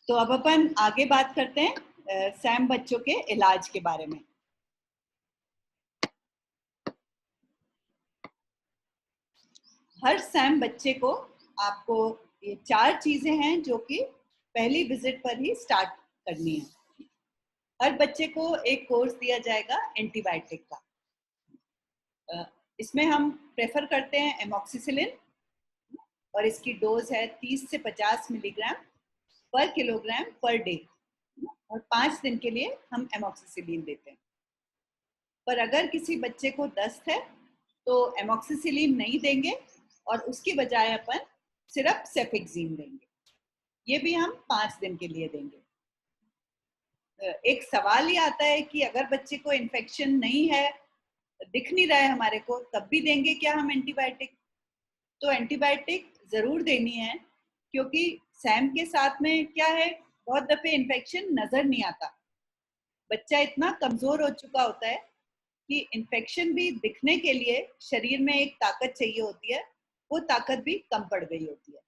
तो अब अपन आगे बात करते हैं सैम बच्चों के इलाज के बारे में। हर सैम बच्चे को आपको ये 4 चीजें हैं जो कि पहली विजिट पर ही स्टार्ट करनी है। हर बच्चे को एक कोर्स दिया जाएगा एंटीबायोटिक का। इसमें हम प्रेफर करते हैं एमॉक्सिसिलिन और इसकी डोज है 30 से 50 मिलीग्राम पर किलोग्राम पर डे और 5 दिन के लिए हम एमॉक्सिसिलिन देते हैं। पर अगर किसी बच्चे को दस्त है तो एमॉक्सिसिलिन नहीं देंगे और उसकी बजाय अपन सिर्फ सेफिक्सिन देंगे। ये भी हम 5 दिन के लिए देंगे। एक सवाल ये आता है कि अगर बच्चे को इन्फेक्शन नहीं है, दिख नहीं रहा है हमारे को, तब भी देंगे क्या हम एंटीबायोटिक? तो एंटीबायोटिक जरूर देनी है, क्योंकि सैम के साथ में क्या है, बहुत दफे इन्फेक्शन नजर नहीं आता। बच्चा इतना कमजोर हो चुका होता है कि इन्फेक्शन भी दिखने के लिए शरीर में एक ताकत चाहिए होती है, वो ताकत भी कम पड़ गई होती है।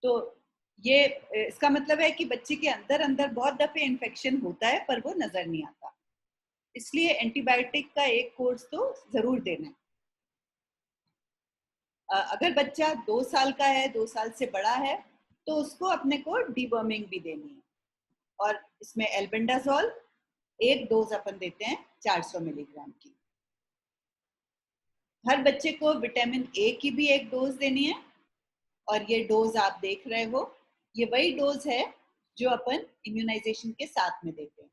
तो ये इसका मतलब है कि बच्चे के अंदर अंदर बहुत दफे इन्फेक्शन होता है पर वो नजर नहीं आता। इसलिए एंटीबायोटिक का एक कोर्स तो जरूर देना है। अगर बच्चा 2 साल का है, 2 साल से बड़ा है, तो उसको अपने को डीवर्मिंग भी देनी है और इसमें एल्बेंडाजोल एक डोज अपन देते हैं 400 मिलीग्राम की। हर बच्चे को विटामिन ए की भी एक डोज देनी है और ये डोज आप देख रहे हो, ये वही डोज है जो अपन इम्यूनाइजेशन के साथ में देते हैं।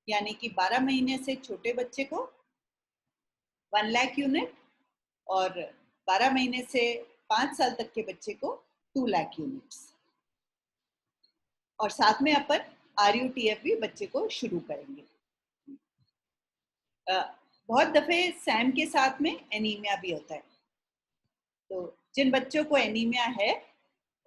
यानी कि 12 महीने से छोटे बच्चे को 1 लाख यूनिट और 12 महीने से 5 साल तक के बच्चे को 2 लाख यूनिट्स। और साथ में अपन RUTF भी बच्चे को शुरू करेंगे। बहुत दफे सैम के साथ में एनीमिया भी होता है, तो जिन बच्चों को एनीमिया है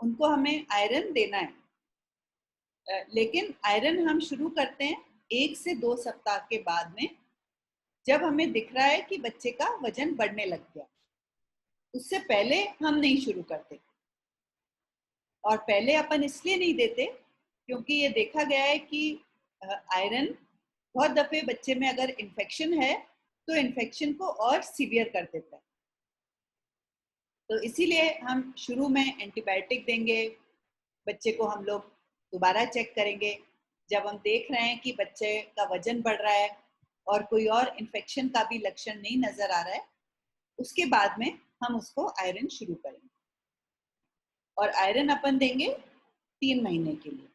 उनको हमें आयरन देना है। लेकिन आयरन हम शुरू करते हैं 1 से 2 सप्ताह के बाद में, जब हमें दिख रहा है कि बच्चे का वजन बढ़ने लग गया। उससे पहले हम नहीं शुरू करते। और पहले अपन इसलिए नहीं देते क्योंकि ये देखा गया है कि आयरन बहुत दफे बच्चे में अगर इन्फेक्शन है तो इन्फेक्शन को और सीवियर कर देता है। तो इसीलिए हम शुरू में एंटीबायोटिक देंगे। बच्चे को हम लोग दोबारा चेक करेंगे जब हम देख रहे हैं कि बच्चे का वजन बढ़ रहा है और कोई और इन्फेक्शन का भी लक्षण नहीं नजर आ रहा है। उसके बाद में हम उसको आयरन शुरू करेंगे और आयरन अपन देंगे 3 महीने के लिए।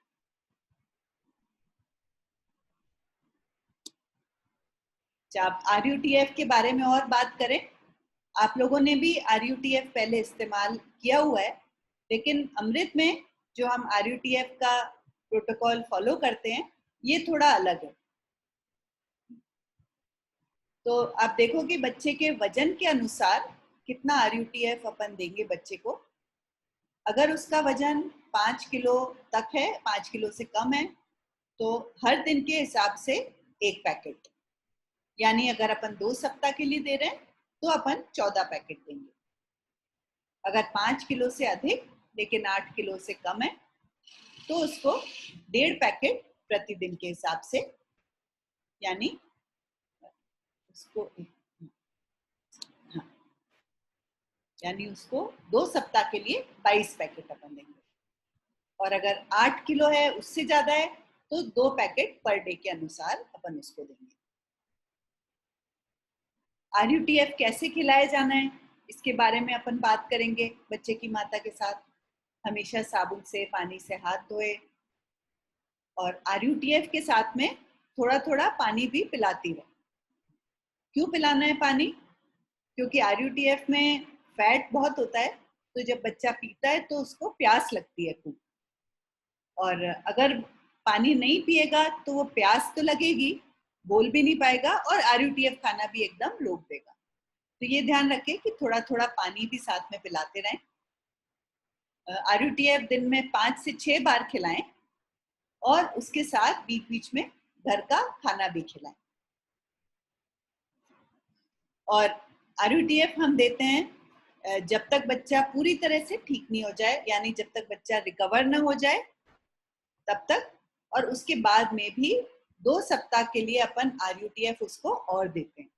जब RUTF के बारे में और बात करें, आप लोगों ने भी RUTF पहले इस्तेमाल किया हुआ है, लेकिन अमृत में जो हम RUTF का प्रोटोकॉल फॉलो करते हैं ये थोड़ा अलग है। तो आप देखो कि बच्चे के वजन के अनुसार कितना RUTF अपन देंगे बच्चे को। अगर उसका वजन 5 किलो तक है, 5 किलो से कम है, तो हर दिन के हिसाब से 1 पैकेट, यानी अगर अपन 2 सप्ताह के लिए दे रहे हैं तो अपन 14 पैकेट देंगे। अगर 5 किलो से अधिक लेकिन 8 किलो से कम है तो उसको 1.5 पैकेट प्रतिदिन के हिसाब से, यानी उसको हाँ, यानी उसको 2 सप्ताह के लिए 22 पैकेट अपन देंगे। और अगर 8 किलो है, उससे ज्यादा है, तो 2 पैकेट पर डे के अनुसार अपन उसको देंगे। RUTF कैसे खिलाया जाना है इसके बारे में अपन बात करेंगे बच्चे की माता के साथ। हमेशा साबुन से, पानी से हाथ धोए और RUTF के साथ में थोड़ा थोड़ा पानी भी पिलाती रहे। क्यों पिलाना है पानी? क्योंकि RUTF में फैट बहुत होता है, तो जब बच्चा पीता है तो उसको प्यास लगती है खूब, और अगर पानी नहीं पिएगा तो वो प्यास तो लगेगी, बोल भी नहीं पाएगा और RUTF खाना भी एकदम रोक देगा। तो ये ध्यान रखें कि थोड़ा थोड़ा पानी भी साथ में पिलाते रहें। RUTF दिन में 5 से 6 बार खिलाएं और उसके साथ बीच बीच में घर का खाना भी खिलाएं। और RUTF हम देते हैं जब तक बच्चा पूरी तरह से ठीक नहीं हो जाए, यानी जब तक बच्चा रिकवर ना हो जाए तब तक, और उसके बाद में भी 2 सप्ताह के लिए अपन RUTF उसको और देते हैं।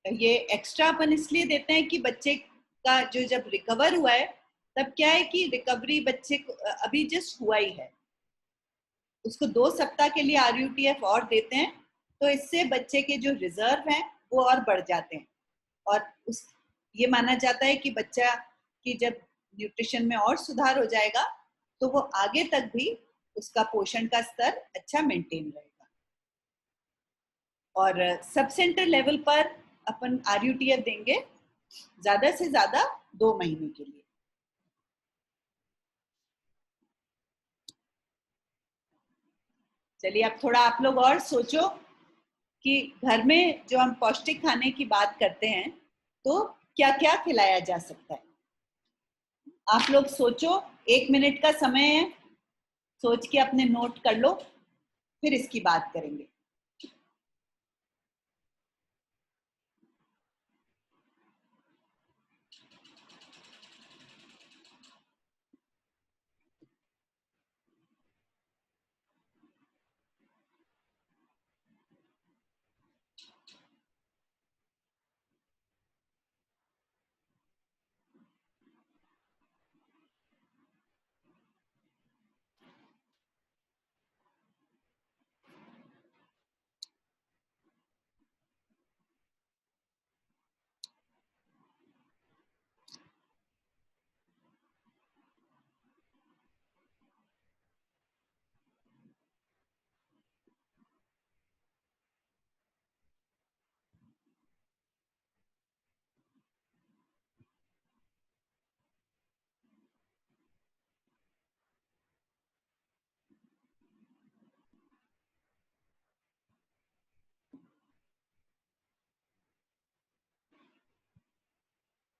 ये एक्स्ट्रा अपन इसलिए देते हैं कि बच्चे का जो जब रिकवर हुआ है, तब क्या है कि रिकवरी बच्चे को अभी जस्ट हुआ ही है, उसको 2 सप्ताह के लिए RUTF और देते हैं, तो इससे बच्चे के जो रिजर्व हैं वो और बढ़ जाते हैं, और उस ये माना जाता है कि बच्चा की जब न्यूट्रिशन में और सुधार हो जाएगा तो वो आगे तक भी उसका पोषण का स्तर अच्छा मेंटेन रहेगा। और सब सेंटर लेवल पर अपन RUTF देंगे ज्यादा से ज्यादा 2 महीने के लिए। चलिए अब थोड़ा आप लोग और सोचो कि घर में जो हम पौष्टिक खाने की बात करते हैं तो क्या क्या खिलाया जा सकता है। आप लोग सोचो, 1 मिनट का समय है, सोच के अपने नोट कर लो, फिर इसकी बात करेंगे।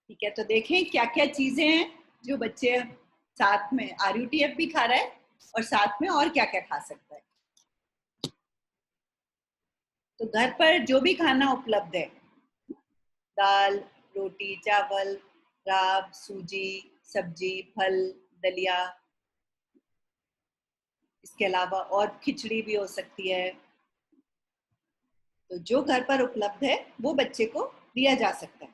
ठीक है, तो देखें क्या क्या चीजें हैं जो बच्चे साथ में RUTF भी खा रहा है और साथ में और क्या क्या खा सकता है। तो घर पर जो भी खाना उपलब्ध है, दाल, रोटी, चावल, राब, सूजी, सब्जी, फल, दलिया, इसके अलावा और खिचड़ी भी हो सकती है। तो जो घर पर उपलब्ध है वो बच्चे को दिया जा सकता है।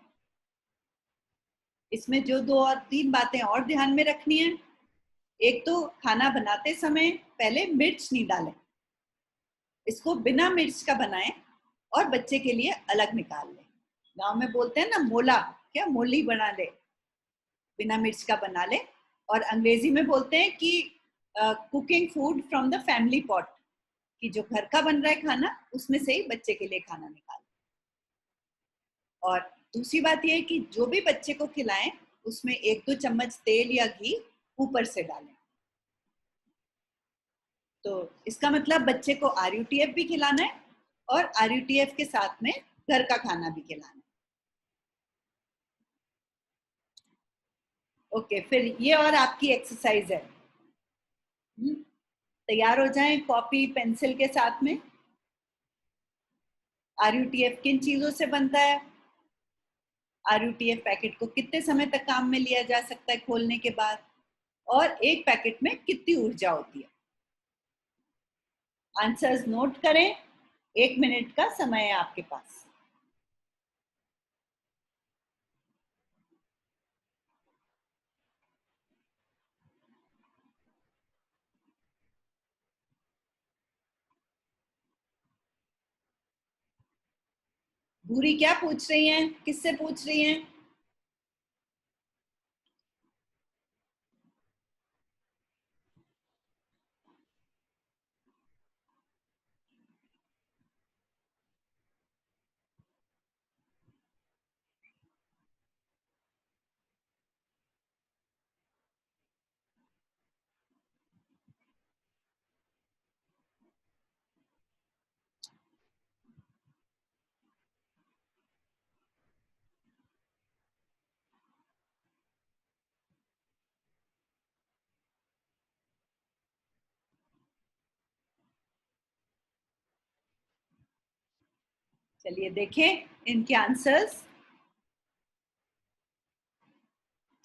इसमें जो 2 और 3 बातें और ध्यान में रखनी है, एक तो खाना बनाते समय पहले मिर्च नहीं डालें, इसको बिना मिर्च का बनाएं और बच्चे के लिए अलग निकाल लें। गांव में बोलते हैं ना मोला, क्या मोली बना ले, बिना मिर्च का बना ले। और अंग्रेजी में बोलते हैं कि cooking food from the family pot, कि जो घर का बन रहा है खाना उसमें से ही बच्चे के लिए खाना निकालें। और दूसरी बात यह है कि जो भी बच्चे को खिलाएं उसमें 1-2 चम्मच तेल या घी ऊपर से डालें। तो इसका मतलब बच्चे को RUTF भी खिलाना है और RUTF के साथ में घर का खाना भी खिलाना है। ओके, फिर ये और आपकी एक्सरसाइज है। तैयार हो जाएं कॉपी पेंसिल के साथ में। RUTF किन चीजों से बनता है, RUTF पैकेट को कितने समय तक काम में लिया जा सकता है खोलने के बाद, और एक पैकेट में कितनी ऊर्जा होती है। आंसर्स नोट करें, 1 मिनट का समय है आपके पास। भूरी क्या पूछ रही हैं, किससे पूछ रही हैं? चलिए देखें इनके आंसर्स।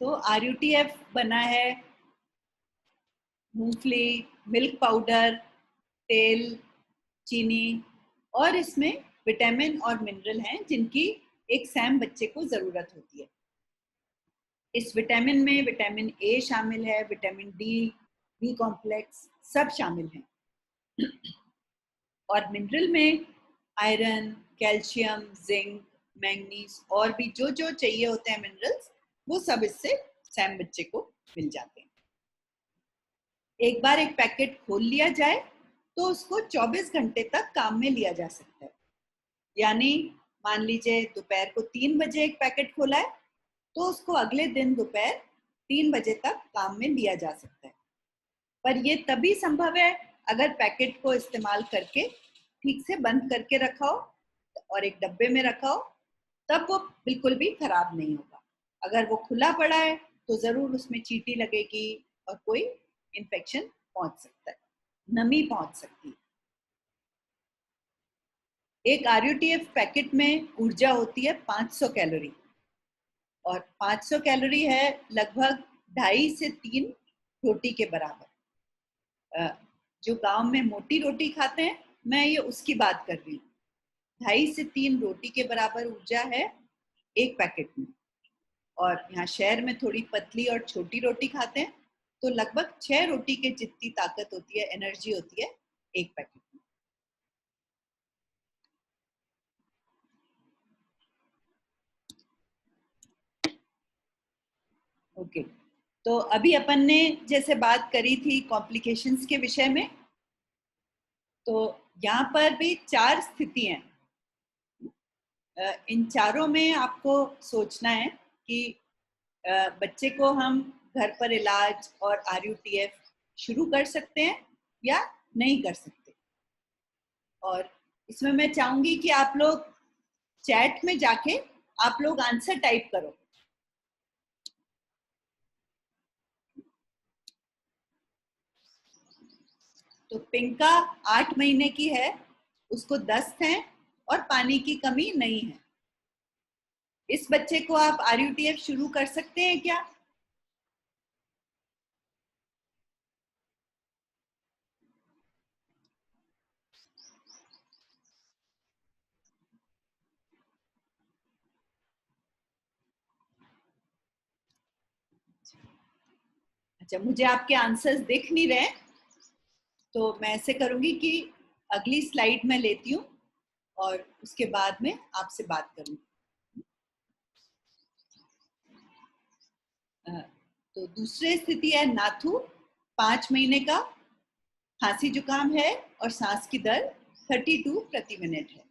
तो RUTF बना है मूंगफली, मिल्क पाउडर, तेल, चीनी, और इसमें विटामिन और मिनरल हैं जिनकी एक सैम बच्चे को जरूरत होती है। इस विटामिन में विटामिन ए शामिल है, विटामिन डी, बी कॉम्प्लेक्स सब शामिल हैं, और मिनरल में आयरन, कैल्शियम, जिंक, मैंगनीज और भी जो जो चाहिए होते हैं मिनरल्स, वो सब इससे सैम बच्चे को मिल जाते हैं। एक बार एक पैकेट खोल लिया जाए तो उसको 24 घंटे तक काम में लिया जा सकता है। यानी मान लीजिए दोपहर को 3 बजे एक पैकेट खोला है तो उसको अगले दिन दोपहर 3 बजे तक काम में लिया जा सकता है। पर ये तभी संभव है अगर पैकेट को इस्तेमाल करके ठीक से बंद करके रखा हो और एक डब्बे में रखा हो, तब वो बिल्कुल भी खराब नहीं होगा। अगर वो खुला पड़ा है तो जरूर उसमें चींटी लगेगी और कोई इन्फेक्शन पहुंच सकता है, नमी पहुंच सकती है। एक RUTF पैकेट में ऊर्जा होती है 500 कैलोरी, और 500 कैलोरी है लगभग 2.5 से 3 रोटी के बराबर। जो गांव में मोटी रोटी खाते हैं, मैं ये उसकी बात कर रही हूँ। 2.5 से 3 रोटी के बराबर ऊर्जा है एक पैकेट में, और यहाँ शहर में थोड़ी पतली और छोटी रोटी खाते हैं तो लगभग 6 रोटी के जितनी ताकत होती है, एनर्जी होती है एक पैकेट में। ओके, तो अभी अपन ने जैसे बात करी थी कॉम्प्लिकेशंस के विषय में, तो यहाँ पर भी 4 स्थितियां, इन चारों में आपको सोचना है कि बच्चे को हम घर पर इलाज और RUTF शुरू कर सकते हैं या नहीं कर सकते। और इसमें मैं चाहूंगी कि आप लोग चैट में जाके आप लोग आंसर टाइप करो। तो पिंका 8 महीने की है, उसको दस्त है और पानी की कमी नहीं है। इस बच्चे को आप RUTF शुरू कर सकते हैं क्या? अच्छा, मुझे आपके आंसर्स दिख नहीं रहे, तो मैं ऐसे करूंगी कि अगली स्लाइड में लेती हूँ और उसके बाद में आपसे बात करूंगी। तो दूसरी स्थिति है नाथू, 5 महीने का, खांसी जुकाम है और सांस की दर 32 प्रति मिनट है।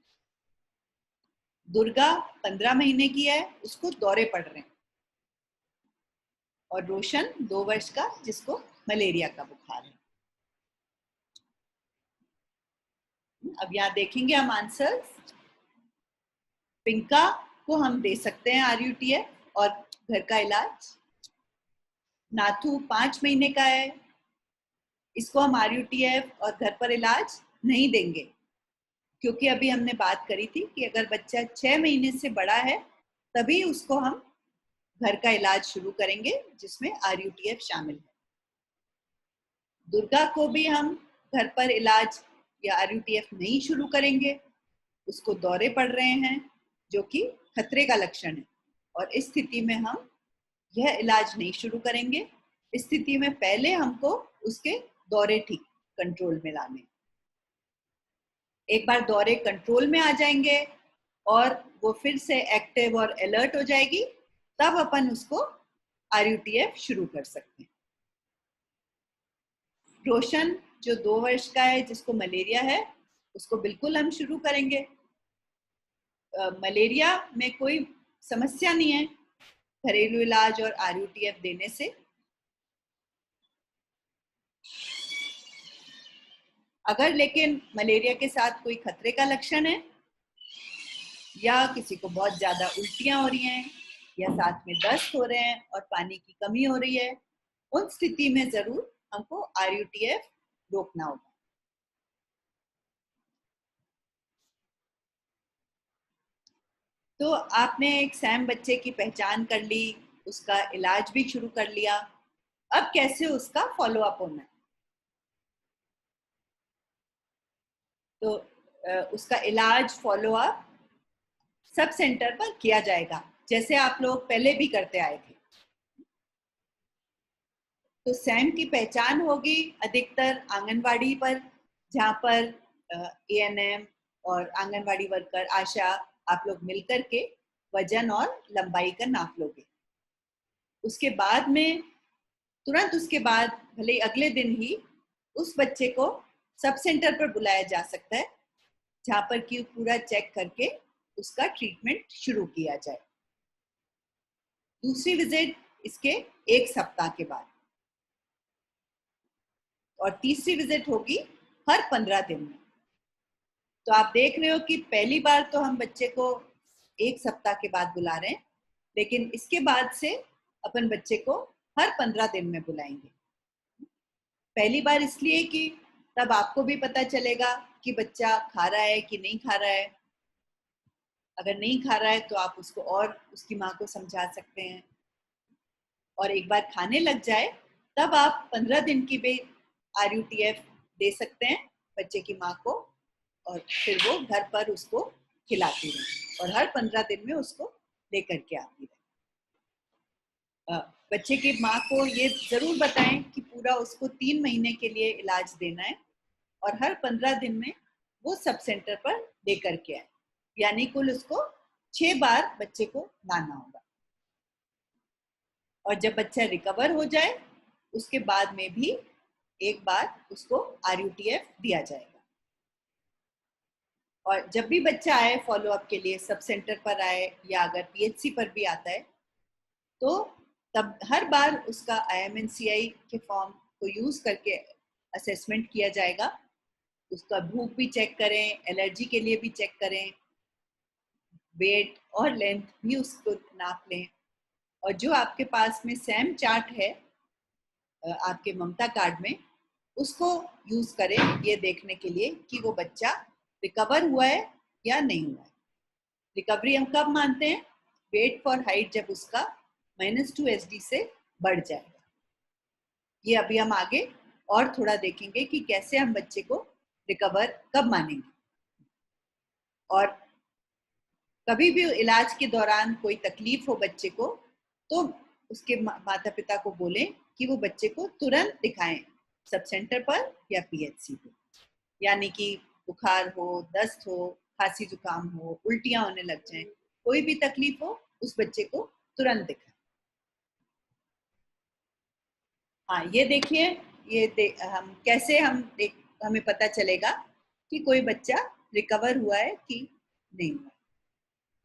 दुर्गा 15 महीने की है, उसको दौरे पड़ रहे हैं। और रोशन 2 वर्ष का, जिसको मलेरिया का बुखार है। अब यहाँ देखेंगे हम आंसर्स। पिंका को हम दे सकते हैं RUTF और घर का इलाज। नाथू 5 महीने का है, इसको हम RUTF और घर पर इलाज नहीं देंगे, क्योंकि अभी हमने बात करी थी कि अगर बच्चा 6 महीने से बड़ा है तभी उसको हम घर का इलाज शुरू करेंगे जिसमें RUTF शामिल है। दुर्गा को भी हम घर पर इलाज या RUTF नहीं शुरू करेंगे, उसको दौरे पड़ रहे हैं जो कि खतरे का लक्षण है, और इस स्थिति में हम यह इलाज नहीं शुरू करेंगे। इस स्थिति में पहले हमको उसके दौरे ठीक कंट्रोल में लाने। एक बार दौरे कंट्रोल में आ जाएंगे और वो फिर से एक्टिव और अलर्ट हो जाएगी, तब अपन उसको RUTF शुरू कर सकते हैं। रोशन जो 2 वर्ष का है, जिसको मलेरिया है, उसको बिल्कुल हम शुरू करेंगे। मलेरिया में कोई समस्या नहीं है घरेलू इलाज और RUTF देने से। अगर लेकिन मलेरिया के साथ कोई खतरे का लक्षण है, या किसी को बहुत ज्यादा उल्टियां हो रही हैं, या साथ में दस्त हो रहे हैं और पानी की कमी हो रही है, उन स्थिति में जरूर हमको RUTF रोकना होगा। तो आपने एक सैम बच्चे की पहचान कर ली, उसका इलाज भी शुरू कर लिया। अब कैसे उसका फॉलो अप होना है? तो उसका इलाज फॉलो अप सब सेंटर पर किया जाएगा, जैसे आप लोग पहले भी करते आए थे। तो सैम की पहचान होगी अधिकतर आंगनवाड़ी पर, जहाँ पर एएनएम और आंगनवाड़ी वर्कर, आशा, आप लोग मिलकर के वजन और लंबाई का नाप लोगे। उसके बाद में तुरंत उसके बाद भले अगले दिन ही उस बच्चे को सब सेंटर पर बुलाया जा सकता है, जहाँ पर कि पूरा चेक करके उसका ट्रीटमेंट शुरू किया जाए। दूसरी विजिट इसके 1 सप्ताह के बाद, और तीसरी विजिट होगी हर 15 दिन में। तो आप देख रहे हो कि पहली बार तो हम बच्चे को 1 सप्ताह के बाद बुला रहे हैं, लेकिन इसके बाद से अपन बच्चे को हर 15 दिन में बुलाएंगे। पहली बार इसलिए कि तब आपको भी पता चलेगा कि बच्चा खा रहा है कि नहीं खा रहा है। अगर नहीं खा रहा है तो आप उसको और उसकी माँ को समझा सकते हैं, और एक बार खाने लग जाए तब आप 15 दिन की भी RUTF दे सकते हैं बच्चे की माँ को, और फिर वो घर पर उसको खिलाती रहे और हर 15 दिन में उसको लेकर के आती रहे। बच्चे की माँ को ये जरूर बताएं कि पूरा उसको 3 महीने के लिए इलाज देना है, और हर 15 दिन में वो सब सेंटर पर लेकर के आए, यानी कुल उसको 6 बार बच्चे को लाना होगा। और जब बच्चा रिकवर हो जाए उसके बाद में भी एक बार उसको RUTF दिया जाएगा। और जब भी बच्चा आए फॉलो अप के लिए, सब सेंटर पर आए या अगर PHC पर भी आता है, तो तब हर बार उसका IMNCI के फॉर्म को यूज करके असेसमेंट किया जाएगा। उसका भूख भी चेक करें, एलर्जी के लिए भी चेक करें, वेट और लेंथ भी उसको नाप लें। और जो आपके पास में सैम चार्ट है आपके ममता कार्ड में, उसको यूज करें ये देखने के लिए कि वो बच्चा रिकवर हुआ है या नहीं हुआ है। रिकवरी हम कब मानते हैं? वेट फॉर हाइट जब उसका -2 SD से बढ़ जाएगा। ये अभी हम आगे और थोड़ा देखेंगे कि कैसे हम बच्चे को रिकवर कब मानेंगे। और कभी भी इलाज के दौरान कोई तकलीफ हो बच्चे को, तो उसके माता पिता को बोलें कि वो बच्चे को तुरंत दिखाएं सब सेंटर पर या PHC पे। यानी कि बुखार हो, दस्त हो, खांसी जुकाम हो, उल्टियां होने लग जाएं, कोई भी तकलीफ हो, उस बच्चे को तुरंत दिखाएं। हाँ, ये देखिए, हम कैसे हमें पता चलेगा कि कोई बच्चा रिकवर हुआ है कि नहीं हुआ।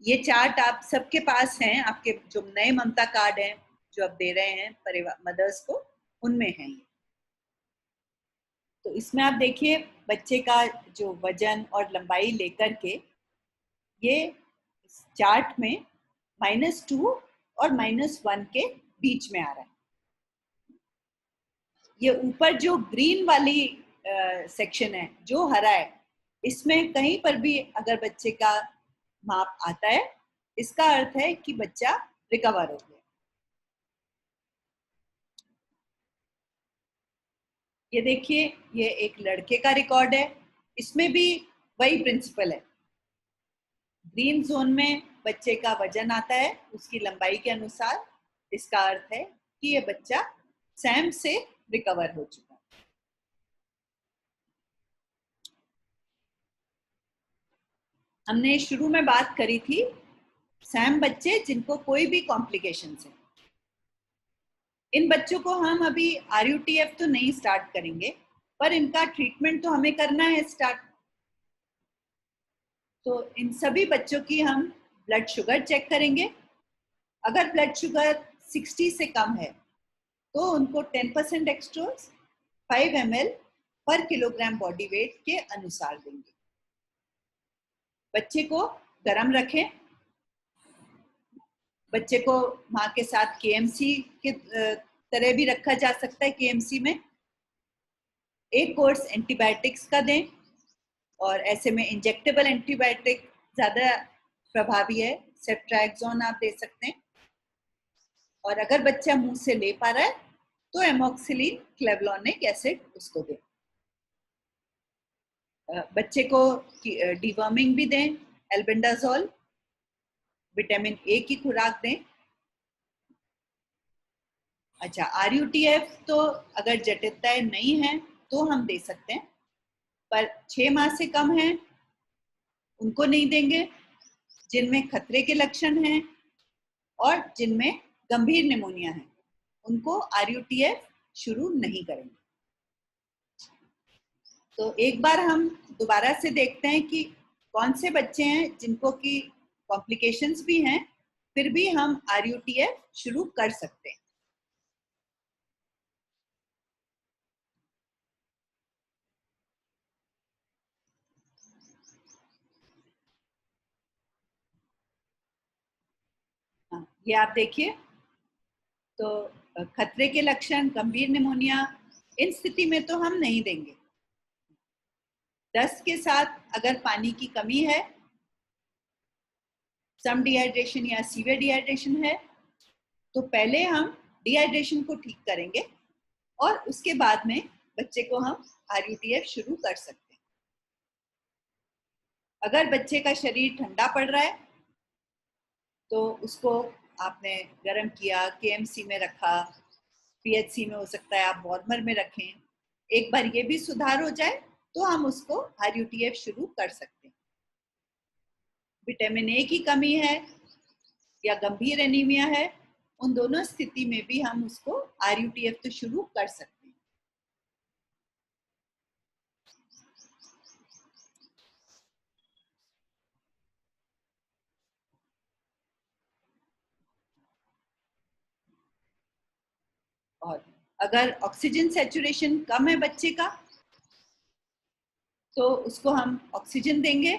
ये चार्ट आप सबके पास हैं, आपके जो नए ममता कार्ड हैं जो आप दे रहे हैं परिवार मदर्स को, उनमें है ये। तो इसमें आप देखिए बच्चे का जो वजन और लंबाई लेकर के ये चार्ट में -2 और -1 के बीच में आ रहा है। ये ऊपर जो ग्रीन वाली सेक्शन है, जो हरा है, इसमें कहीं पर भी अगर बच्चे का माप आता है, इसका अर्थ है कि बच्चा रिकवर हो गया। ये देखिए, ये एक लड़के का रिकॉर्ड है, इसमें भी वही प्रिंसिपल है। ग्रीन जोन में बच्चे का वजन आता है उसकी लंबाई के अनुसार, इसका अर्थ है कि ये बच्चा सैम से रिकवर हो चुका है। हमने शुरू में बात करी थी सैम बच्चे जिनको कोई भी कॉम्प्लिकेशन है। इन बच्चों को हम अभी RUTF तो नहीं स्टार्ट करेंगे, पर इनका ट्रीटमेंट तो हमें करना है स्टार्ट। तो इन सभी बच्चों की हम ब्लड शुगर चेक करेंगे। अगर ब्लड शुगर 60 से कम है तो उनको 10% डेक्सट्रोज 5 ml पर किलोग्राम बॉडी वेट के अनुसार देंगे। बच्चे को गर्म रखें। बच्चे को माँ के साथ KMC के तरह भी रखा जा सकता है। KMC में एक कोर्स एंटीबायोटिक्स का दें, और ऐसे में इंजेक्टेबल एंटीबायोटिक ज्यादा प्रभावी है, सेफ्ट्राक्सोन आप दे सकते हैं। और अगर बच्चा मुंह से ले पा रहा है तो एमोक्सिलिन क्लेवलॉनिक एसिड उसको दें। बच्चे को डिवर्मिंग भी दें, एल्बेंडाजोल, विटामिन ए की खुराक दें। अच्छा, RUTF तो अगर जटिलताएं नहीं है तो हम दे सकते हैं, पर 6 माह से कम है उनको नहीं देंगे, जिनमें खतरे के लक्षण हैं और जिनमें गंभीर निमोनिया है उनको RUTF शुरू नहीं करेंगे। तो एक बार हम दोबारा से देखते हैं कि कौन से बच्चे हैं जिनको की कॉम्प्लिकेशंस भी हैं, फिर भी हम RUTF शुरू कर सकते हैं। ये आप देखिए, तो खतरे के लक्षण, गंभीर निमोनिया, इन स्थिति में तो हम नहीं देंगे। दस्त के साथ अगर पानी की कमी है, सम डिहाइड्रेशन या सीवियर डिहाइड्रेशन है, तो पहले हम डिहाइड्रेशन को ठीक करेंगे और उसके बाद में बच्चे को हम RUTF शुरू कर सकते हैं। अगर बच्चे का शरीर ठंडा पड़ रहा है तो उसको आपने गर्म किया, KMC में रखा, PHC में हो सकता है आप वार्मर में रखें, एक बार ये भी सुधार हो जाए तो हम उसको RUTF शुरू कर सकते हैं। विटामिन ए की कमी है या गंभीर एनीमिया है, उन दोनों स्थिति में भी हम उसको RUTF तो शुरू कर सकते हैं। और अगर ऑक्सीजन सैचुरेशन कम है बच्चे का, तो उसको हम ऑक्सीजन देंगे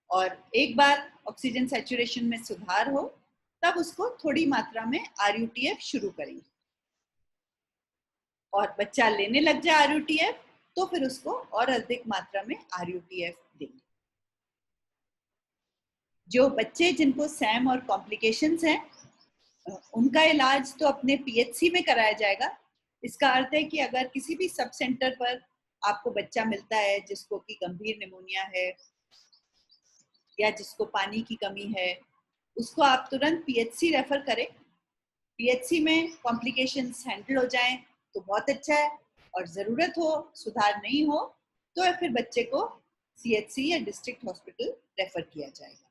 और एक बार ऑक्सीजन सैचुरेशन में सुधार हो तब उसको थोड़ी मात्रा में RUTF शुरू करेंगे। और बच्चा लेने लग जाए RUTF तो फिर उसको और अधिक मात्रा में RUTF देंगे। जो बच्चे जिनको सैम और कॉम्प्लिकेशंस हैं, उनका इलाज तो अपने PHC में कराया जाएगा। इसका अर्थ है कि अगर किसी भी सब सेंटर पर आपको बच्चा मिलता है जिसको कि गंभीर निमोनिया है या जिसको पानी की कमी है, उसको आप तुरंत PHC रेफर करें। PHC में कॉम्प्लिकेशंस हैंडल हो जाएं तो बहुत अच्छा है, और ज़रूरत हो, सुधार नहीं हो, तो फिर बच्चे को CHC या डिस्ट्रिक्ट हॉस्पिटल रेफर किया जाएगा।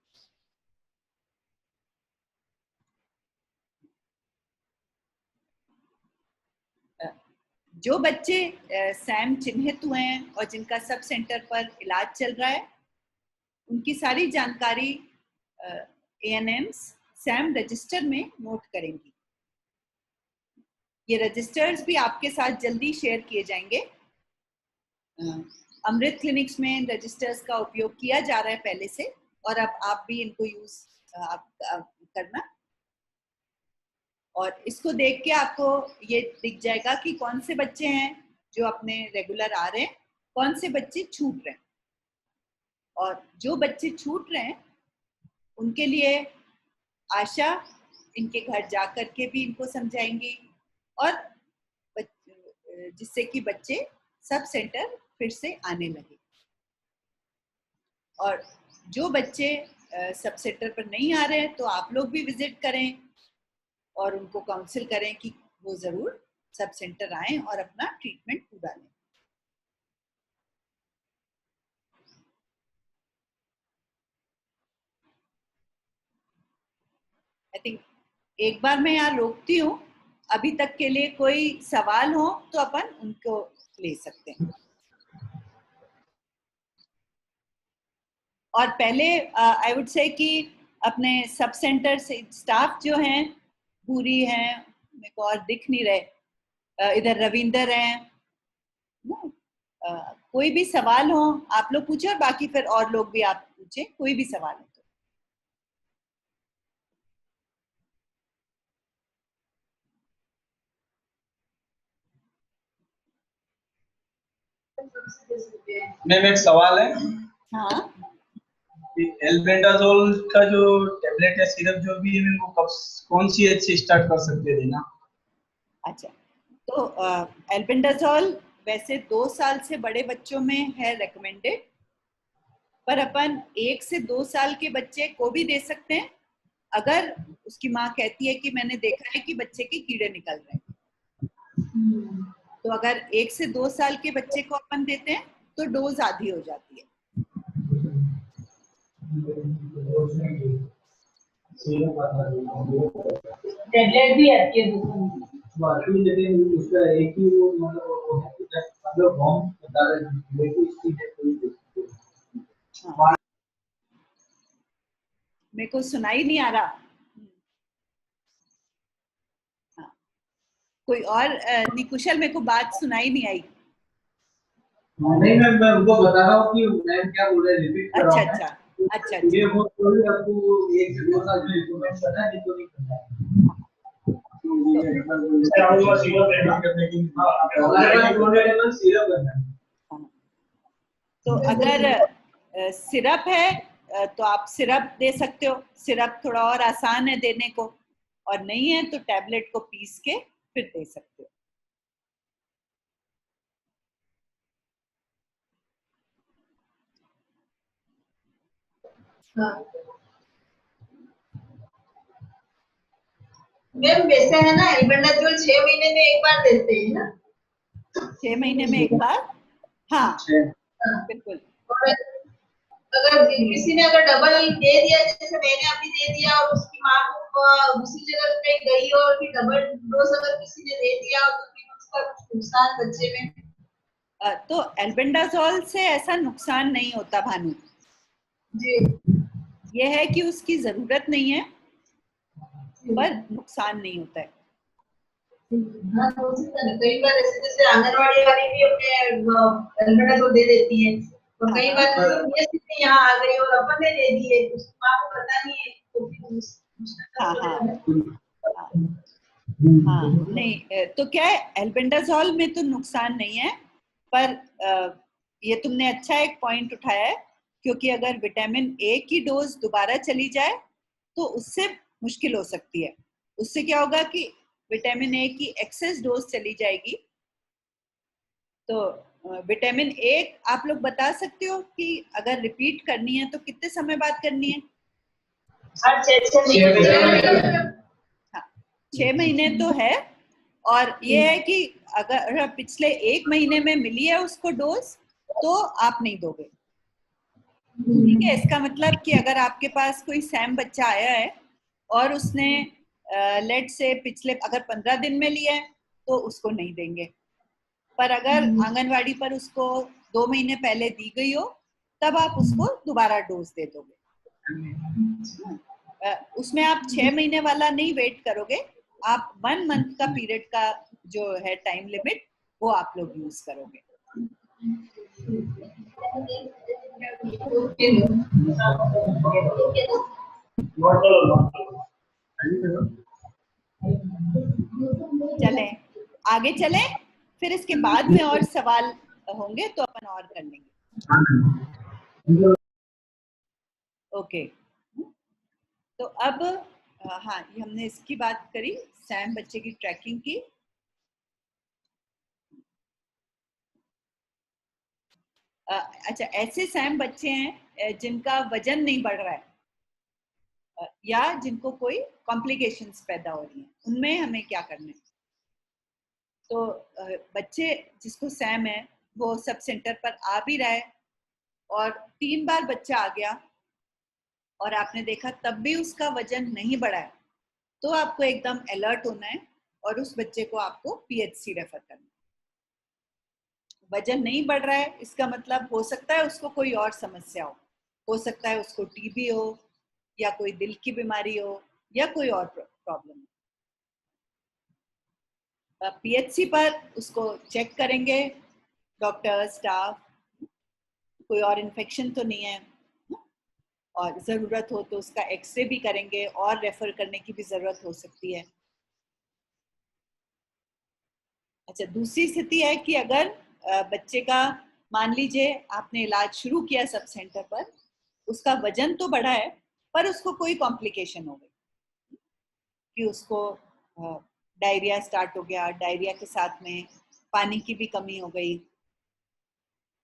जो बच्चे सैम चिन्हित हुए हैं और जिनका सब सेंटर पर इलाज चल रहा है, उनकी सारी जानकारी ANMs सैम रजिस्टर में नोट करेंगी। ये रजिस्टर्स भी आपके साथ जल्दी शेयर किए जाएंगे। अमृत क्लिनिक्स में रजिस्टर्स का उपयोग किया जा रहा है पहले से, और अब आप भी इनको यूज करना। और इसको देख के आपको ये दिख जाएगा कि कौन से बच्चे हैं जो अपने रेगुलर आ रहे हैं, कौन से बच्चे छूट रहे हैं। और जो बच्चे छूट रहे हैं उनके लिए आशा इनके घर जा कर के भी इनको समझाएंगी, और जिससे कि बच्चे सब सेंटर फिर से आने लगे। और जो बच्चे सब सेंटर पर नहीं आ रहे हैं तो आप लोग भी विजिट करें और उनको काउंसिल करें कि वो जरूर सब सेंटर आएं और अपना ट्रीटमेंट पूरा लें। आई थिंक एक बार मैं यहाँ रोकती हूँ, अभी तक के लिए कोई सवाल हो तो अपन उनको ले सकते हैं। और पहले आई वुड से कि अपने सब सेंटर से स्टाफ जो हैं, पूरी हैं, मेरे को और दिख नहीं रहे, इधर रविंदर हैं, कोई भी सवाल हो आप लोग पूछे, और बाकी फिर और लोग भी आप पूछे, कोई भी सवाल हो तो। मैम एक सवाल है। हाँ, एल्बेंडाजोल का जो टेबलेट या सिरप जो भी है वो कब कौन सी एज से स्टार्ट कर सकते हैं देना? अच्छा, तो एल्बेंडाजोल वैसे 2 साल से बड़े बच्चों में है रेकमेंडेड, पर अपन 1 से 2 साल के बच्चे को भी दे सकते हैं अगर उसकी माँ कहती है कि मैंने देखा है कि बच्चे के कीड़े निकल रहे हैं। तो अगर 1 से 2 साल के बच्चे को अपन देते हैं तो डोज आधी हो जाती है। टेबलेट भी आती है उसका एक ही वो मतलब हम बता रहे हैं। हाँ। मेरे को सुनाई नहीं आ रहा। हाँ। कोई और नहीं कुशल, मेरे को बात सुनाई नहीं आई। नहीं मैं उनको बता रहा हूँ कि मैम क्या बोल रहे हैं, रिपीट कर रहा हूँ मैं। अच्छा। ये वो कोई आपको 1 से 2 साल जो रिकमेंड करना है तो नहीं करना है। तो अगर सिरप है तो आप सिरप दे सकते हो, सिरप थोड़ा और आसान है देने को, और नहीं है तो टैबलेट को पीस के फिर दे सकते हो। मैम वैसे है ना, एल्बेंडाजोल 6 महीने में एक बार देते हैं ना? 6 महीने में एक बार, हाँ बिल्कुल। और अगर किसी ने अगर डबल दे दिया, जैसे मैंने अभी दे दिया और उसकी माँ को दूसरी जगह पे गई और फिर डबल डोज अगर किसी ने दे दिया तो फिर उसका कुछ नुकसान बच्चे में? तो एल्बेंडाजोल से ऐसा नुकसान नहीं होता भानु जी। ये है कि उसकी जरूरत नहीं है पर नुकसान नहीं होता है। हाँ, तो कई बार ऐसे जैसे आंगनवाड़ी वाली भी अपने एल्बेंडाजोल दे देती है, तो कई बार मतलब ये स्थिति यहाँ आ गई और अपन ने दे दिए, उसकी माँ को पता नहीं है तो फिर हाँ नहीं तो क्या है, एल्बेंडाजोल में तो नुकसान नहीं है, पर ये तुमने अच्छा एक पॉइंट उठाया है, क्योंकि अगर विटामिन ए की डोज दोबारा चली जाए तो उससे मुश्किल हो सकती है। उससे क्या होगा कि विटामिन ए की एक्सेस डोज चली जाएगी। तो विटामिन ए आप लोग बता सकते हो कि अगर रिपीट करनी है तो कितने समय बाद करनी है? हर 6 महीने। हाँ 6 महीने तो है, और ये है कि अगर पिछले 1 महीने में मिली है उसको डोज तो आप नहीं दोगे, ठीक है। इसका मतलब कि अगर आपके पास कोई सैम बच्चा आया है और उसने लेट से पिछले अगर 15 दिन में लिया है तो उसको नहीं देंगे, पर अगर आंगनवाड़ी पर उसको 2 महीने पहले दी गई हो तब आप उसको दोबारा डोज दे दोगे। उसमें आप 6 महीने वाला नहीं वेट करोगे, आप 1 मंथ का पीरियड का जो है टाइम लिमिट वो आप लोग यूज करोगे। चले आगे चले, फिर इसके बाद में और सवाल होंगे तो अपन और कर लेंगे। ओके तो अब हाँ ये हमने इसकी बात करी, सैम बच्चे की ट्रैकिंग की। अच्छा ऐसे सैम बच्चे हैं जिनका वजन नहीं बढ़ रहा है या जिनको कोई कॉम्प्लिकेशंस पैदा हो रही हैं, उनमें हमें क्या करना है? तो बच्चे जिसको सैम है वो सब सेंटर पर आ भी रहा है और 3 बार बच्चा आ गया और आपने देखा तब भी उसका वजन नहीं बढ़ा है, तो आपको एकदम अलर्ट होना है और उस बच्चे को आपको पीएचसी रेफर करना है। वजन नहीं बढ़ रहा है इसका मतलब हो सकता है उसको कोई और समस्या हो सकता है उसको टीबी हो या कोई दिल की बीमारी हो या कोई और प्रॉब्लम। पीएचसी पर उसको चेक करेंगे डॉक्टर स्टाफ, कोई और इन्फेक्शन तो नहीं है, और ज़रूरत हो तो उसका एक्सरे भी करेंगे और रेफर करने की भी ज़रूरत हो सकती है। अच्छा दूसरी स्थिति है कि अगर बच्चे का मान लीजिए आपने इलाज शुरू किया सब सेंटर पर, उसका वजन तो बढ़ा है पर उसको कोई कॉम्प्लिकेशन हो गई कि उसको डायरिया स्टार्ट हो गया, डायरिया के साथ में पानी की भी कमी हो गई,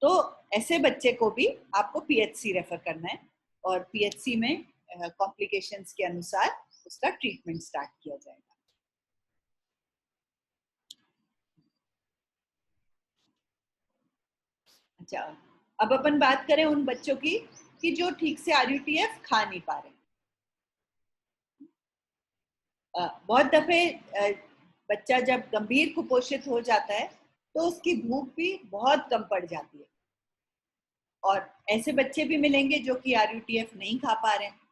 तो ऐसे बच्चे को भी आपको पीएचसी रेफर करना है और पीएचसी में कॉम्प्लिकेशंस के अनुसार उसका ट्रीटमेंट स्टार्ट किया जाएगा। अच्छा, अब अपन बात करें उन बच्चों की कि जो ठीक से आरयूटीएफ खा नहीं पा रहे। बहुत दफे बच्चा जब गंभीर कुपोषित हो जाता है तो उसकी भूख भी बहुत कम पड़ जाती है, और ऐसे बच्चे भी मिलेंगे जो कि आरयूटीएफ नहीं खा पा रहे हैं।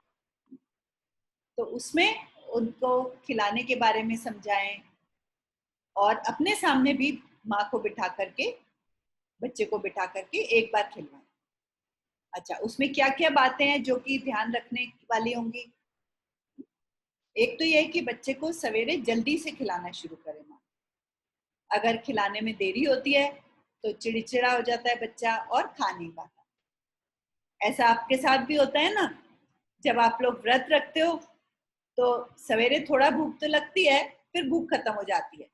तो उसमें उनको खिलाने के बारे में समझाएं और अपने सामने भी माँ को बिठा करके, बच्चे को बिठा करके एक बार खिलवाएं। अच्छा, उसमें क्या क्या बातें हैं जो कि ध्यान रखने वाली होंगी? एक तो यह है कि बच्चे को सवेरे जल्दी से खिलाना शुरू करें माँ। अगर खिलाने में देरी होती है तो चिड़चिड़ा हो जाता है बच्चा और खा नहीं पाता। ऐसा आपके साथ भी होता है ना? जब आप लोग व्रत रखते हो तो सवेरे थोड़ा भूख तो लगती है, फिर भूख खत्म हो जाती है,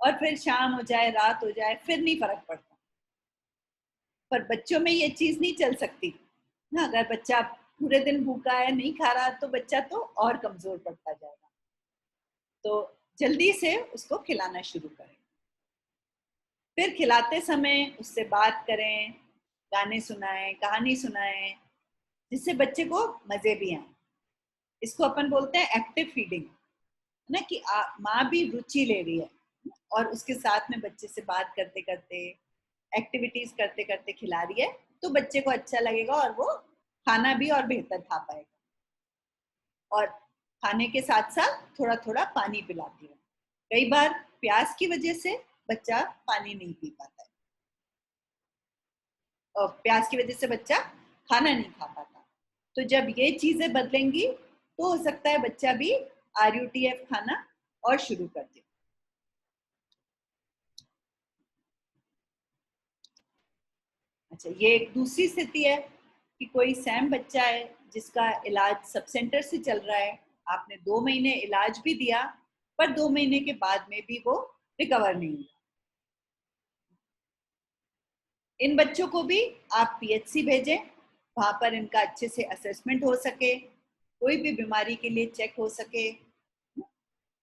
और फिर शाम हो जाए, रात हो जाए, फिर नहीं फर्क पड़ता। पर बच्चों में ये चीज नहीं चल सकती ना। अगर बच्चा पूरे दिन भूखा है, नहीं खा रहा, तो बच्चा तो और कमजोर पड़ता जाएगा। तो जल्दी से उसको खिलाना शुरू करें। फिर खिलाते समय उससे बात करें, गाने सुनाएं, कहानी सुनाएं, जिससे बच्चे को मजे भी आए। इसको अपन बोलते हैं एक्टिव फीडिंग, ना, कि माँ भी रुचि ले रही है और उसके साथ में बच्चे से बात करते करते, एक्टिविटीज करते करते खिला रही है, तो बच्चे को अच्छा लगेगा और वो खाना भी और बेहतर खा पाएगा। और खाने के साथ साथ थोड़ा थोड़ा पानी पिलाती है। कई बार प्यास की वजह से बच्चा पानी नहीं पी पाता है, और प्यास की वजह से बच्चा खाना नहीं खा पाता। तो जब ये चीजें बदलेंगी तो हो सकता है बच्चा भी आरयूटीएफ खाना और शुरू कर दे। अच्छा, ये एक दूसरी स्थिति है कि कोई सैम बच्चा है जिसका इलाज सब सेंटर से चल रहा है। आपने 2 महीने इलाज भी दिया, पर 2 महीने के बाद में भी वो रिकवर नहीं हुआ। इन बच्चों को भी आप पीएचसी भेजें, वहां पर इनका अच्छे से असेसमेंट हो सके, कोई भी बीमारी के लिए चेक हो सके।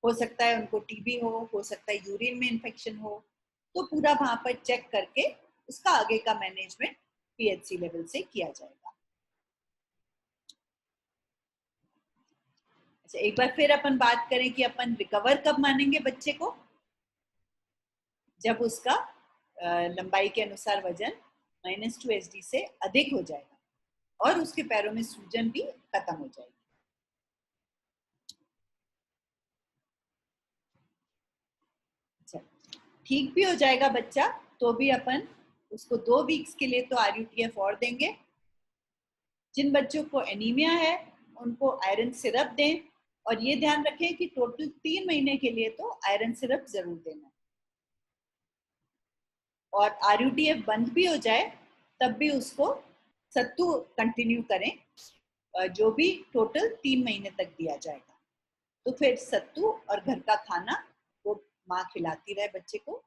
हो सकता है उनको टीबी हो सकता है यूरिन में इन्फेक्शन हो, तो पूरा वहां पर चेक करके उसका आगे का मैनेजमेंट पीएचसी लेवल से किया जाएगा। अच्छा, एक बार फिर अपन बात करें कि अपन रिकवर कब मानेंगे बच्चे को? जब उसका लंबाई के अनुसार वजन -2 से अधिक हो जाएगा और उसके पैरों में सूजन भी खत्म हो जाएगी। अच्छा, ठीक भी हो जाएगा बच्चा तो भी अपन उसको 2 वीक्स के लिए तो आरयूटीएफ और देंगे। जिन बच्चों को एनीमिया है उनको आयरन सिरप दें, और ये ध्यान रखें कि टोटल 3 महीने के लिए तो आयरन सिरप जरूर देना। और आरयूटीएफ बंद भी हो जाए तब भी उसको सत्तू कंटिन्यू करें, जो भी टोटल 3 महीने तक दिया जाएगा। तो फिर सत्तू और घर का खाना वो माँ खिलाती रहे बच्चे को।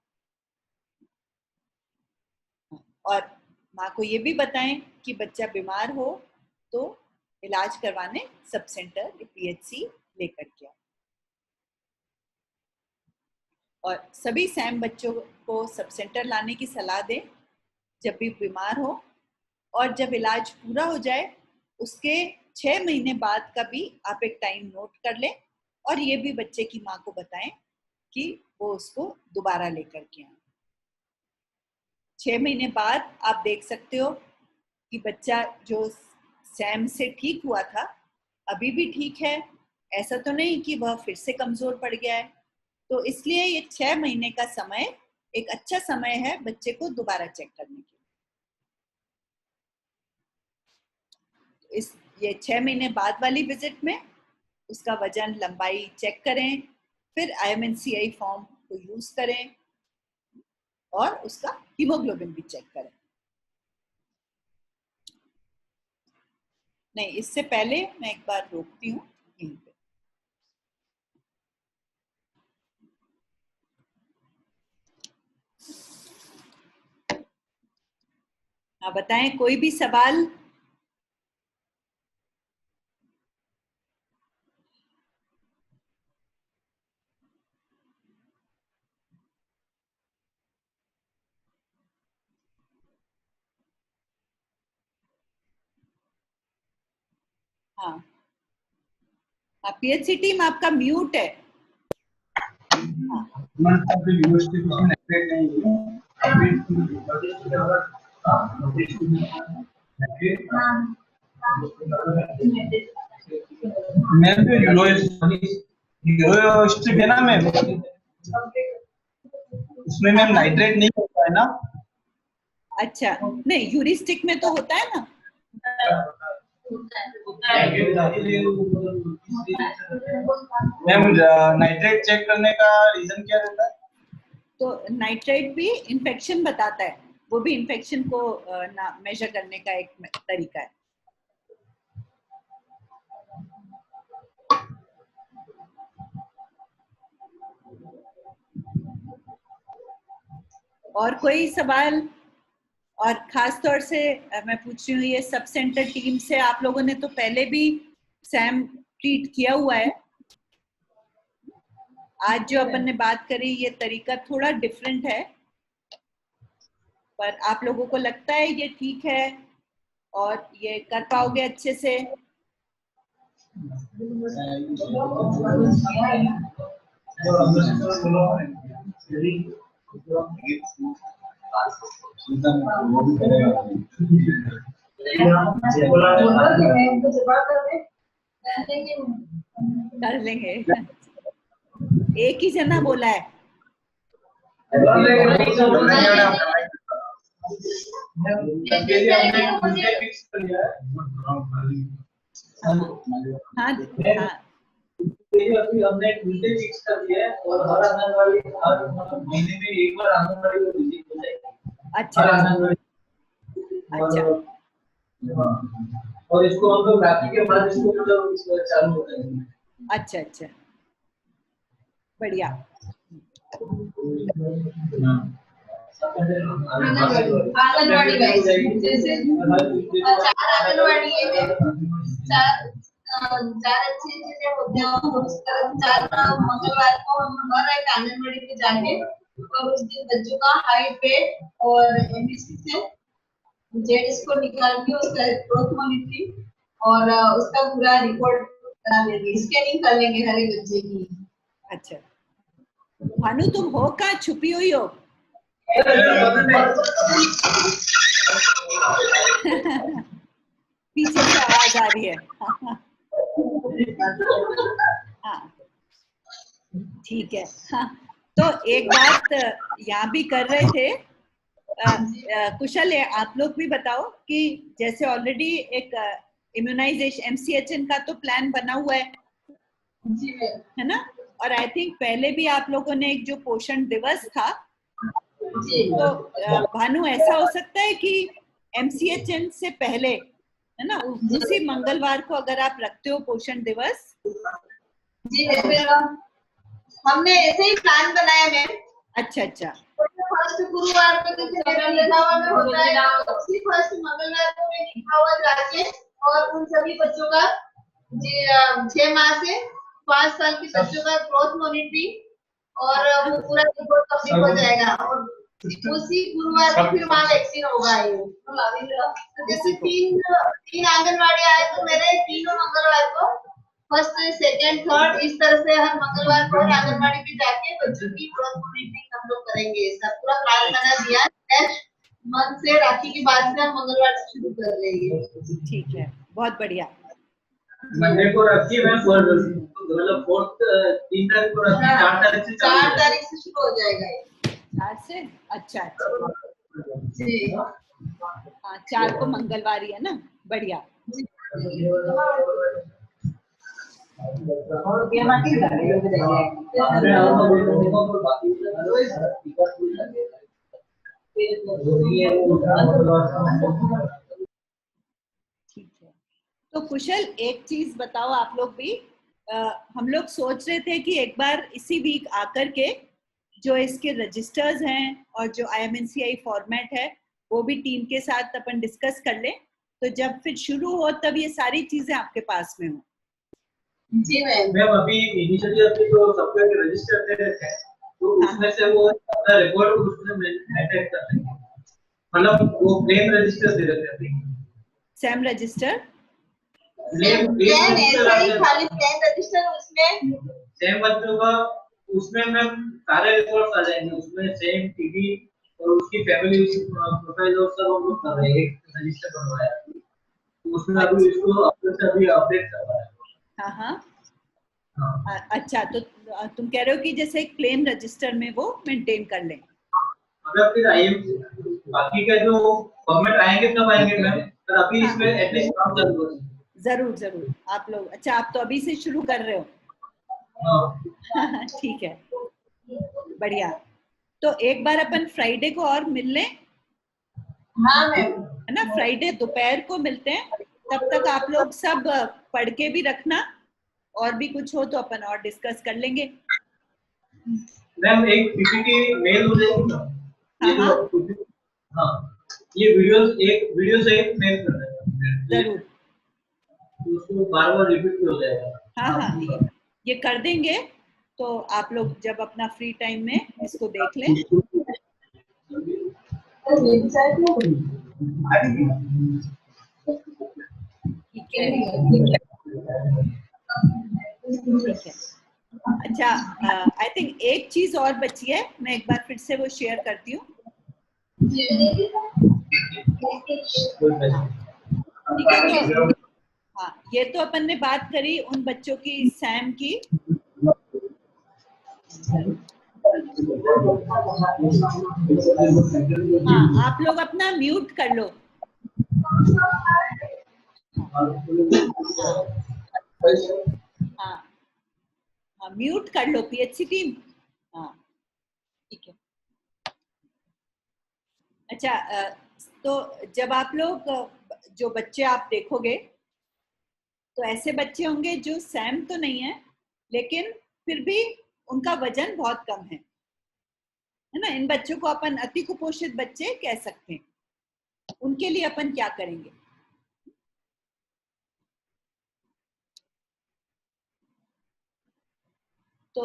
और माँ को ये भी बताएं कि बच्चा बीमार हो तो इलाज करवाने सब सेंटर पीएचसी लेकर के आए। और सभी सैम बच्चों को सब सेंटर लाने की सलाह दें जब भी बीमार हो, और जब इलाज पूरा हो जाए उसके 6 महीने बाद का भी आप एक टाइम नोट कर लें, और ये भी बच्चे की माँ को बताएं कि वो उसको दोबारा लेकर के आए। 6 महीने बाद आप देख सकते हो कि बच्चा जो सैम से ठीक हुआ था अभी भी ठीक है, ऐसा तो नहीं कि वह फिर से कमजोर पड़ गया है। तो इसलिए ये 6 महीने का समय एक अच्छा समय है बच्चे को दोबारा चेक करने के लिए। ये 6 महीने बाद वाली विजिट में उसका वजन, लंबाई चेक करें, फिर IMNCI फॉर्म को यूज करें और उसका हीमोग्लोबिन भी चेक करें। नहीं, इससे पहले मैं एक बार रोकती हूँ यहीं पे। हाँ बताएं, कोई भी सवाल? हाँ, पीएचसी टीम आपका म्यूट है। मैम जो यूरोस्टिक है ना मैम, उसमें मैम नाइट्रेट नहीं होता है ना? अच्छा, नहीं यूरिस्टिक में तो होता है ना। मैम नाइट्रेट चेक करने का रीजन क्या रहता है? तो नाइट्रेट भी इन्फेक्शन बताता है, वो भी इन्फेक्शन को मेजर करने का एक तरीका है। और कोई सवाल? और खास तौर से मैं पूछ रही हूँ, ये सब सेंटर टीम से आप लोगों ने तो पहले भी सैम ट्रीट किया हुआ है। आज जो अपन ने बात करी ये तरीका थोड़ा डिफरेंट है, पर आप लोगों को लगता है ये ठीक है और ये कर पाओगे अच्छे से? कर लेंगे। एक ही जना बोला है। हाँ हाँ, अभी हमने ट्यूसडे फिक्स कर दिया है और हर आंगनवाड़ी हर महीने में एक बार आंगनवाड़ी को विजिट हो जाएगी। अच्छा अच्छा, और इसको हम लोग राखी के बाद इसको मतलब चालू हो जाएंगे। अच्छा अच्छा, बढ़िया। आंगनवाड़ी वाइज जैसे 4 आंगनवाड़ी है, 4 अच्छी चीजें होते हैं और उस तरह 4 मंगलवार को हम हर एक आंगनवाड़ी पे जाके और उस दिन बच्चों का हाइट, वेट और एमबीसी से जेड स्कोर निकाल के उसका ग्रोथ मॉनिटरिंग और उसका पूरा रिपोर्ट बना लेंगे, स्कैनिंग कर लेंगे हर एक बच्चे की। अच्छा भानु, तुम हो कहाँ, छुपी हुई हो? पीछे से आवाज आ रही है। हाँ ठीक है। हाँ, तो एक बात यहाँ भी कर रहे थे कुशल, आप लोग भी बताओ कि जैसे ऑलरेडी एक इम्यूनाइजेशन MCHN का तो प्लान बना हुआ है ना, और आई थिंक पहले भी आप लोगों ने एक जो पोषण दिवस था, तो भानु ऐसा हो सकता है कि MCHN से पहले है ना, उसी मंगलवार को अगर आप रखते हो पोषण दिवस? जी हमने ऐसे ही प्लान बनाया मैम। अच्छा अच्छा, फर्स्ट गुरुवार को जैसे लिखावा में होता है, उसी फर्स्ट मंगलवार को मैं लिखावा जाके और उन सभी बच्चों का 6 माह से 5 साल के बच्चों का ग्रोथ मॉनिटरिंग और वो पूरा रिपोर्ट कंप्लीट हो जाएगा और उसी गुरुवार को फिर वहाँ वैक्सीन होगा। ये तो जैसे 3 आंगनवाड़ी आए तो मेरे तीनों मंगलवार को फर्स्ट, सेकंड, थर्ड इस तरह से हर मंगलवार को आंगनबाड़ी में जाके बच्चों की ग्रोथ मॉनिटरिंग हम लोग करेंगे। सब पूरा प्लान बना दिया। नेक्स्ट मंथ से राखी के बाद से हम मंगलवार से शुरू कर लेंगे। ठीक है, बहुत बढ़िया। मंडे को रखिए मैम, मतलब 3 तारीख को रखिए, 4 तारीख से शुरू हो जाएगा। 4 से? अच्छा अच्छा जी, हाँ 4 को मंगलवार है ना, बढ़िया। ठीक है, तो कुशल एक चीज बताओ आप लोग भी, हम लोग सोच रहे थे कि एक बार इसी वीक आकर के जो इसके रजिस्टर्स हैं और जो IMNCI फॉर्मेट है वो भी टीम के साथ अपन डिस्कस कर लें, तो जब फिर शुरू हो तब ये सारी चीजें आपके पास में हो। जी मैम। मैम अभी इनिशियली अपने जो सॉफ्टवेयर रजिस्टर दे रखे हैं, तो उसमें से वो अपना रिकॉर्ड उसमें मेंटेन करते हैं, मतलब वो प्लेन रजिस्टर दे देते हैं। सैम रजिस्टर प्लेन ऐसा ही खाली प्लेन रजिस्टर उसमें सेम बच्चों का उसमें मैम सारे रिकॉर्ड्स आ जाएंगे, उसमें सेम टीवी और उसकी फैमिली प्रोफाइल और सब हम लोग कर रहे हैं, एक रजिस्टर बनवाया है। तो उसमें अभी इसको अपने से अभी अपडेट करवा रहे हैं। हाँ। हाँ। अच्छा, तो तुम कह रहे हो कि जैसे एक प्लेन रजिस्टर में वो मेंटेन कर लें। मतलब फिर आईएम बाकी का जो फॉर्मेट आएंगे तब आएंगे मैम, पर अभी इसमें एटलीस्ट काम चालू है। जरूर जरूर, आप लोग, अच्छा आप तो अभी से शुरू कर रहे हो। हाँ ठीक है, बढ़िया। तो एक बार अपन फ्राइडे को और मिल लें, हाँ मैम, है ना, फ्राइडे दोपहर को मिलते हैं। तब तक आप लोग सब पढ़ के भी रखना, और भी कुछ हो तो अपन और डिस्कस कर लेंगे। मैम एक पीपीटी मेल हो जाएगी ना, ये हाँ जो हाँ ये वीडियो से एक मेल कर देना जरूर, तो उसको बार-बार रिपीट भी हो जाएगा। हाँ ये कर देंगे। तो आप लोग जब अपना फ्री टाइम में इसको देख लें। ठीक है, ठीक है। अच्छा, आई थिंक एक चीज और बची है, मैं एक बार फिर से वो शेयर करती हूँ। ठीक है, हाँ ये तो अपन ने बात करी उन बच्चों की, सैम की। हाँ, आप लोग अपना म्यूट कर लो। हाँ हाँ, म्यूट कर लो पीएचसी टीम। हाँ ठीक है। अच्छा, तो जब आप लोग जो बच्चे आप देखोगे, तो ऐसे बच्चे होंगे जो सैम तो नहीं है, लेकिन फिर भी उनका वजन बहुत कम है ना। इन बच्चों को अपन अति कुपोषित बच्चे कह सकते हैं। उनके लिए अपन क्या करेंगे? तो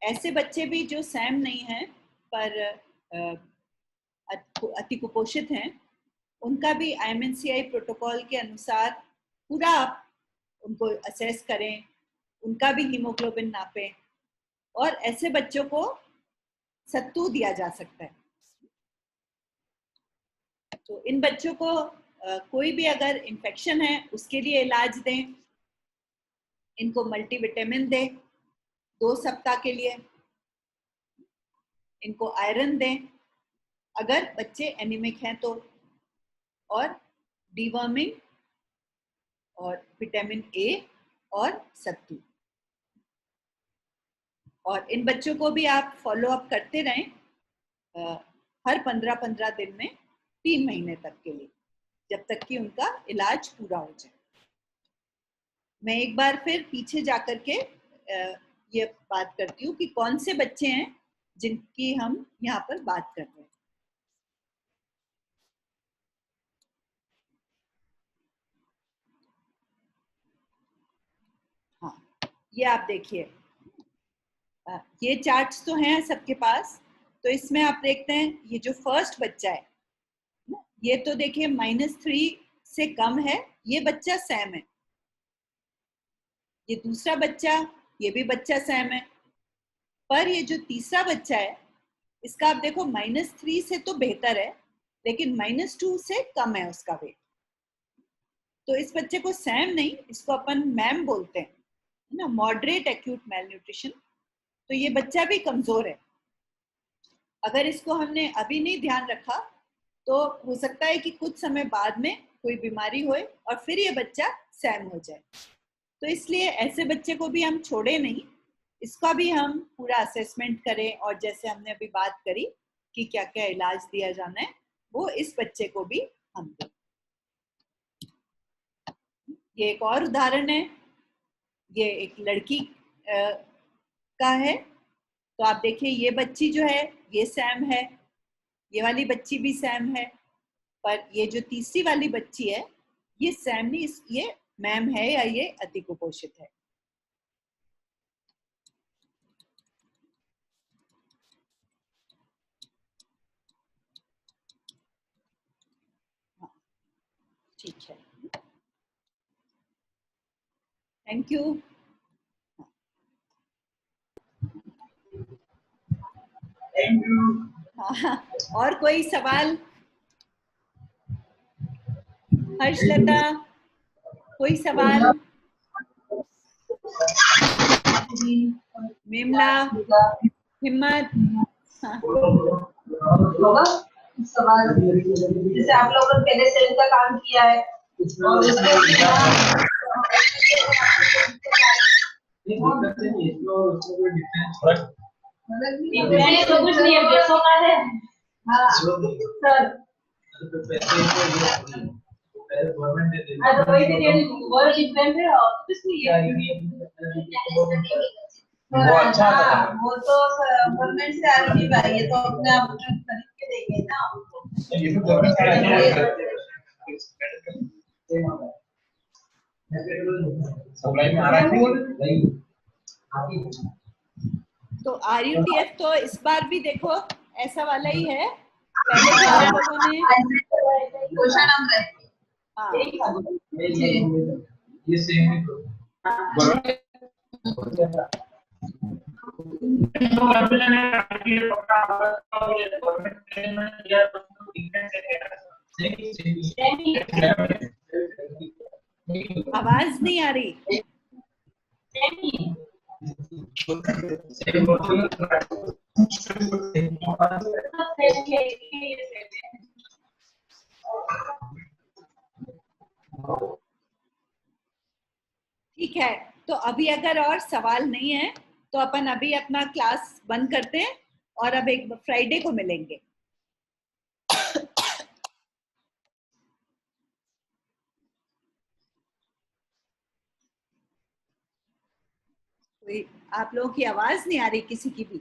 ऐसे बच्चे भी जो सैम नहीं है पर अति कुपोषित हैं, उनका भी IMNCI प्रोटोकॉल के अनुसार पूरा आप उनको असेस करें, उनका भी हीमोग्लोबिन नापें, और ऐसे बच्चों को सत्तू दिया जा सकता है। तो इन बच्चों को कोई भी अगर इन्फेक्शन है उसके लिए इलाज दें, इनको मल्टीविटामिन दें 2 सप्ताह के लिए, इनको आयरन दें अगर बच्चे एनीमिक हैं तो, और डीवर्मिंग और विटामिन ए और सत्तू। और इन बच्चों को भी आप फॉलो अप करते रहें हर 15-15 दिन में 3 महीने तक के लिए, जब तक कि उनका इलाज पूरा हो जाए। मैं एक बार फिर पीछे जाकर के ये बात करती हूँ कि कौन से बच्चे हैं जिनकी हम यहाँ पर बात कर रहे हैं। हाँ, ये आप देखिए, ये चार्ट्स तो हैं सबके पास। तो इसमें आप देखते हैं ये जो फर्स्ट बच्चा है, ये तो देखिए -3 से कम है, ये बच्चा सैम है। ये दूसरा बच्चा, ये भी बच्चा सैम है। पर ये जो तीसरा बच्चा है, इसका आप देखो -3 से तो बेहतर है, लेकिन -2 से कम है उसका वेट। तो इस बच्चे को सैम नहीं, इसको अपन मैम बोलते हैं ना, मॉडरेट एक्यूट मेलन्यूट्रिशन। तो ये बच्चा भी कमजोर है। अगर इसको हमने अभी नहीं ध्यान रखा तो हो सकता है कि कुछ समय बाद में कोई बीमारी होए और फिर ये बच्चा सैम हो जाए। तो इसलिए ऐसे बच्चे को भी हम छोड़े नहीं, इसका भी हम पूरा असेसमेंट करें, और जैसे हमने अभी बात करी कि क्या क्या इलाज दिया जाना है, वो इस बच्चे को भी हम दें। ये एक और उदाहरण है, ये एक लड़की का है। तो आप देखिए, ये बच्ची जो है ये सैम है, ये वाली बच्ची भी सैम है, पर ये जो तीसरी वाली बच्ची है ये सैम नहीं, ये मैम है या ये अति कुपोषित है। ठीक है, थैंक यू। Thank you. और कोई सवाल? हर्षलता, कोई सवाल? मिमला, हिम्मत? हाँ। सवाल जैसे आप लोगों ने पहले सेल का काम किया है और उसके डिफरेंस तो कुछ नहीं है, पैसों का है। हाँ सर, तो वही वर्ड डिफरेंट है और कुछ नहीं है। वो अच्छा था, वो तो गवर्नमेंट से आ रही है, ये तो अपने आप खरीद के देंगे ना। ये तो गवर्नमेंट से सप्लाई में आ रहा है। तो RUTF तो इस बार भी देखो ऐसा वाला ही है। पहले भी आप लोगों ने क्वेश्चन नंबर ये सेम ही तो आवाज नहीं आ रही। ठीक है, तो अभी अगर और सवाल नहीं है तो अपन अभी अपना क्लास बंद करते हैं और अब एक फ्राइडे को मिलेंगे। कोई आप लोगों की आवाज नहीं आ रही किसी की भी।